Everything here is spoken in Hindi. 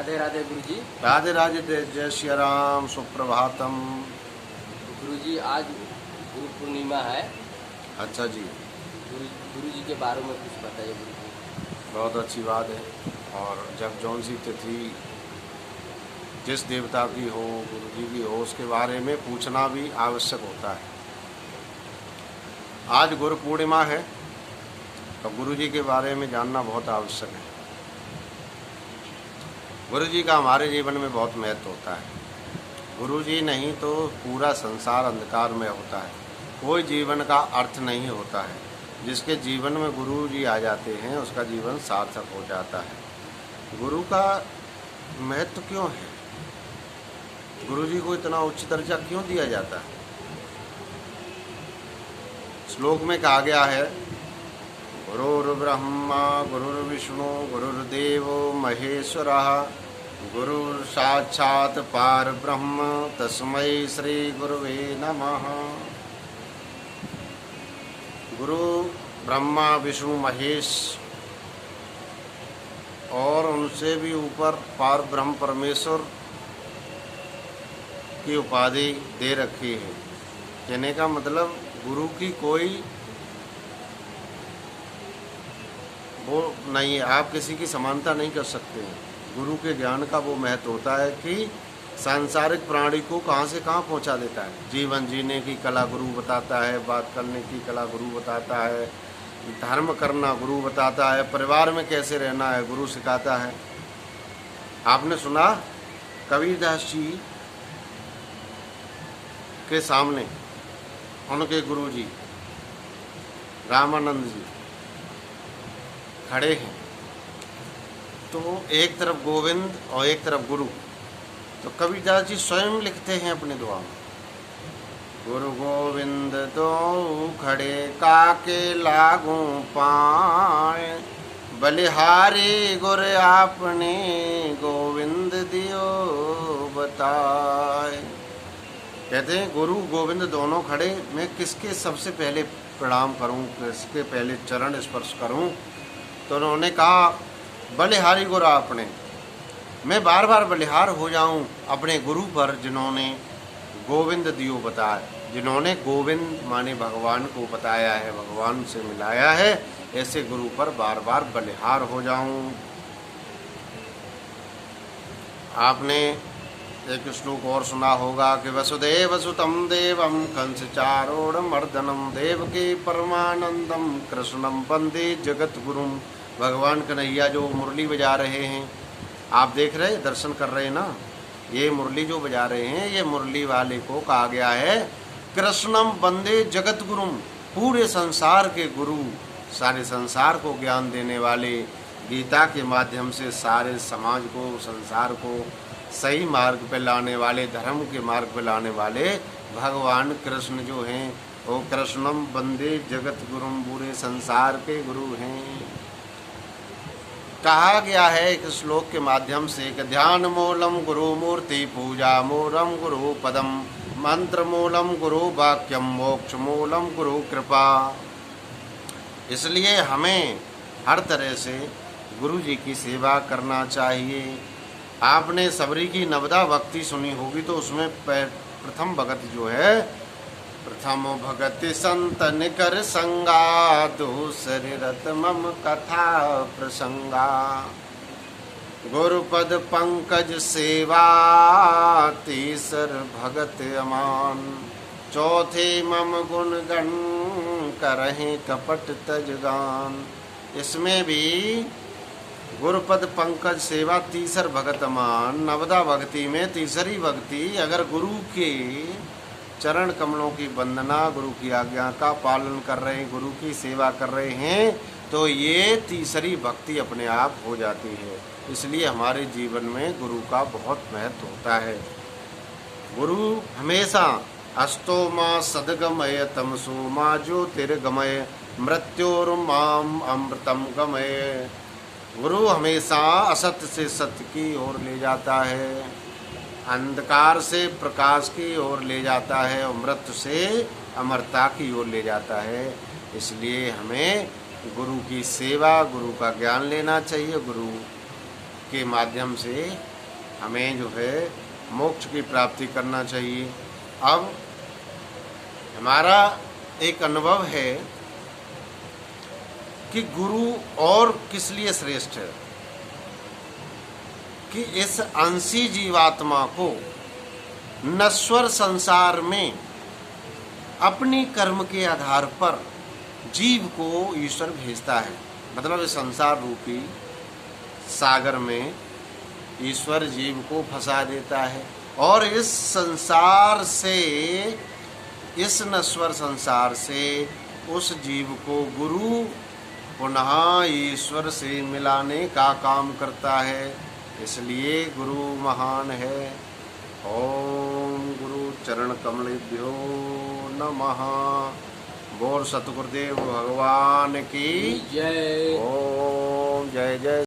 राधे राधे गुरुजी। राधे राधे, जय श्री राम, सुप्रभातम। गुरुजी आज गुरु पूर्णिमा है। अच्छा जी, गुरुजी के बारे में कुछ बताइए गुरुजी। बहुत अच्छी बात है। और जब जौन सी तिथि जिस देवता की हो, गुरु जी की हो, उसके बारे में पूछना भी आवश्यक होता है। आज गुरु पूर्णिमा है तो गुरु जी के बारे में जानना बहुत आवश्यक है। गुरु जी का हमारे जीवन में बहुत महत्व होता है। गुरु जी नहीं तो पूरा संसार अंधकार में होता है, कोई जीवन का अर्थ नहीं होता है। जिसके जीवन में गुरु जी आ जाते हैं उसका जीवन सार्थक हो जाता है। गुरु का महत्व क्यों है? गुरु जी को इतना उच्च दर्जा क्यों दिया जाता है? श्लोक में कहा गया है, गुरुर्ब्रह्मा गुरुर्विष्णु गुरुर्देवो महेश्वरः गुरुर् साक्षात् परब्रह्म तस्मै श्री गुरुवे नमः। गुरु ब्रह्मा विष्णु महेश और उनसे भी ऊपर परब्रह्म परमेश्वर की उपाधि दे रखी है। कहने का मतलब गुरु की कोई वो नहीं है, आप किसी की समानता नहीं कर सकते हैं। गुरु के ज्ञान का वो महत्व होता है कि सांसारिक प्राणी को कहाँ से कहाँ पहुँचा देता है। जीवन जीने की कला गुरु बताता है, बात करने की कला गुरु बताता है, धर्म करना गुरु बताता है, परिवार में कैसे रहना है गुरु सिखाता है। आपने सुना कबीरदास जी के सामने उनके गुरु जी रामानंद जी खड़े हैं, तो एक तरफ गोविंद और एक तरफ गुरु। तो कबीरदास जी स्वयं लिखते हैं अपने दुआ में, गुरु गोविंद दो खड़े काके लागू पाए, बलिहारी गुर आपने गोविंद दियो बताए। कहते हैं गुरु गोविंद दोनों खड़े, मैं किसके सबसे पहले प्रणाम करूं, किसके पहले चरण स्पर्श करूं? तो उन्होंने कहा बलिहारी गुरु आपने। मैं बार बार बलिहार हो जाऊं अपने गुरु पर जिन्होंने गोविंद दियो बताया, जिन्होंने गोविंद माने भगवान को बताया है, भगवान से मिलाया है, ऐसे गुरु पर बार बार बलिहार हो जाऊं। आपने एक श्लोक और सुना होगा कि वसुदेव सुतम देवम कंस चारोड़ मर्दनम देवकी परमानंदम कृष्णम वंदे जगत गुरुम। भगवान कन्हैया जो मुरली बजा रहे हैं, आप देख रहे, दर्शन कर रहे हैं ना, ये मुरली जो बजा रहे हैं, ये मुरली वाले को कहा गया है कृष्णम वंदे जगत गुरुम, पूरे संसार के गुरु, सारे संसार को ज्ञान देने वाले, गीता के माध्यम से सारे समाज को, संसार को सही मार्ग पे लाने वाले, धर्म के मार्ग पे लाने वाले भगवान कृष्ण जो हैं, वो कृष्णम वंदे जगत गुरुम, पूरे संसार के गुरु हैं। कहा गया है एक श्लोक के माध्यम से कि ध्यान मूलम गुरु मूर्ति पूजा मूलम गुरु पदम मंत्र मूलम गुरु वाक्यम मोक्ष मूलम गुरु कृपा। इसलिए हमें हर तरह से गुरु जी की सेवा करना चाहिए। आपने सबरी की नवदा भक्ति सुनी होगी, तो उसमें प्रथम भगत जो है, प्रथम भगति संतन कर संगा, दूसरे रत मम कथा प्रसंगा, गुरुपद पंकज सेवा, तीसर भगत अमान, चौथे मम गुण गण करहि कपट तजगान। इसमें भी गुरुपद पंकज सेवा, तीसर भगत अमान, नवदा भक्ति में तीसरी भक्ति, अगर गुरु के चरण कमलों की वंदना, गुरु की आज्ञा का पालन कर रहे हैं, गुरु की सेवा कर रहे हैं, तो ये तीसरी भक्ति अपने आप हो जाती है। इसलिए हमारे जीवन में गुरु का बहुत महत्व होता है। गुरु हमेशा अस्तो माँ सदगमय तमसो माँ ज्योतिर्गमय मृत्योर्माम अमृतम गमय। गुरु हमेशा असत्य से सत्य की ओर ले जाता है, अंधकार से प्रकाश की ओर ले जाता है, और मृत्यु से अमरता की ओर ले जाता है। इसलिए हमें गुरु की सेवा, गुरु का ज्ञान लेना चाहिए, गुरु के माध्यम से हमें जो है मोक्ष की प्राप्ति करना चाहिए। अब हमारा एक अनुभव है कि गुरु और किस लिए श्रेष्ठ है कि इस अंशी जीवात्मा को नश्वर संसार में अपनी कर्म के आधार पर जीव को ईश्वर भेजता है। मतलब इस संसार रूपी सागर में ईश्वर जीव को फंसा देता है और इस संसार से, इस नश्वर संसार से उस जीव को गुरु पुनः ईश्वर से मिलाने का काम करता है। इसलिए गुरु महान है। ओम गुरु चरण कमलेभ्यो नमः। बोल सतगुरुदेव भगवान की जय। ओम जय जय।